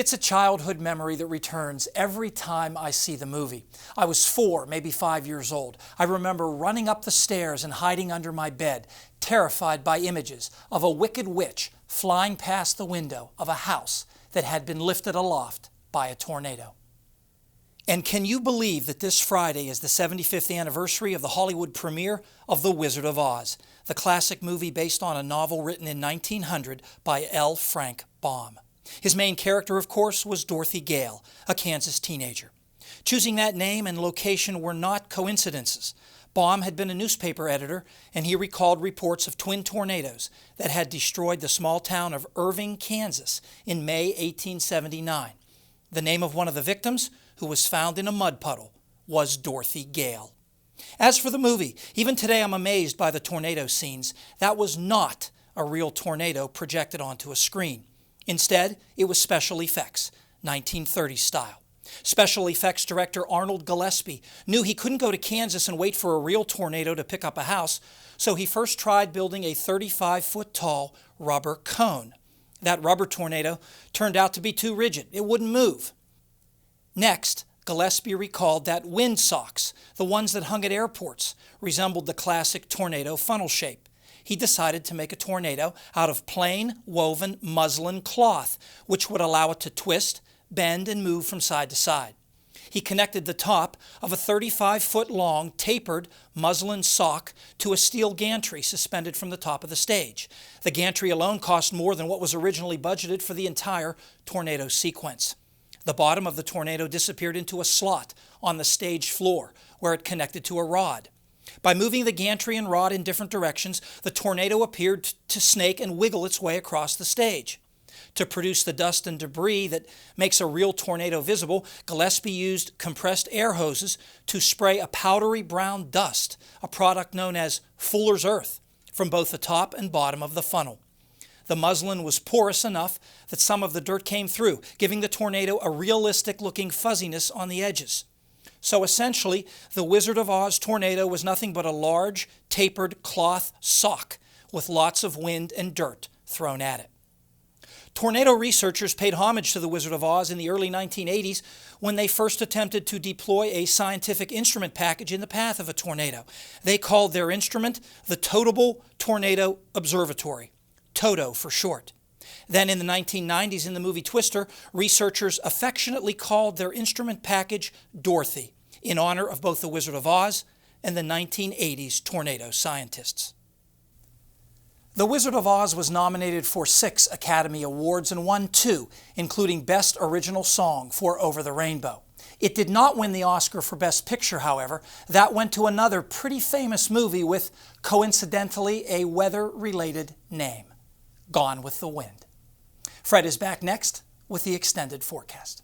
It's a childhood memory that returns every time I see the movie. I was 4, maybe 5 years old. I remember running up the stairs and hiding under my bed, terrified by images of a wicked witch flying past the window of a house that had been lifted aloft by a tornado. And can you believe that this Friday is the 75th anniversary of the Hollywood premiere of The Wizard of Oz, the classic movie based on a novel written in 1900 by L. Frank Baum. His main character, of course, was Dorothy Gale, a Kansas teenager. Choosing that name and location were not coincidences. Baum had been a newspaper editor, and he recalled reports of twin tornadoes that had destroyed the small town of Irving, Kansas in May 1879. The name of one of the victims, who was found in a mud puddle, was Dorothy Gale. As for the movie, even today I'm amazed by the tornado scenes. That was not a real tornado projected onto a screen. Instead, it was special effects, 1930s style. Special effects director Arnold Gillespie knew he couldn't go to Kansas and wait for a real tornado to pick up a house, so he first tried building a 35-foot-tall rubber cone. That rubber tornado turned out to be too rigid. It wouldn't move. Next, Gillespie recalled that wind socks, the ones that hung at airports, resembled the classic tornado funnel shape. He decided to make a tornado out of plain woven muslin cloth, which would allow it to twist, bend, and move from side to side. He connected the top of a 35-foot-long tapered muslin sock to a steel gantry suspended from the top of the stage. The gantry alone cost more than what was originally budgeted for the entire tornado sequence. The bottom of the tornado disappeared into a slot on the stage floor, where it connected to a rod. By moving the gantry and rod in different directions, the tornado appeared to snake and wiggle its way across the stage. To produce the dust and debris that makes a real tornado visible, Gillespie used compressed air hoses to spray a powdery brown dust, a product known as Fuller's Earth, from both the top and bottom of the funnel. The muslin was porous enough that some of the dirt came through, giving the tornado a realistic-looking fuzziness on the edges. So essentially, the Wizard of Oz tornado was nothing but a large, tapered cloth sock with lots of wind and dirt thrown at it. Tornado researchers paid homage to the Wizard of Oz in the early 1980s when they first attempted to deploy a scientific instrument package in the path of a tornado. They called their instrument the Totable Tornado Observatory, TOTO for short. Then in the 1990s in the movie Twister, researchers affectionately called their instrument package Dorothy, in honor of both the Wizard of Oz and the 1980s tornado scientists. The Wizard of Oz was nominated for 6 Academy Awards and won 2, including Best Original Song for Over the Rainbow. It did not win the Oscar for Best Picture, however. That went to another pretty famous movie with, coincidentally, a weather-related name, Gone with the Wind. Fred is back next with the extended forecast.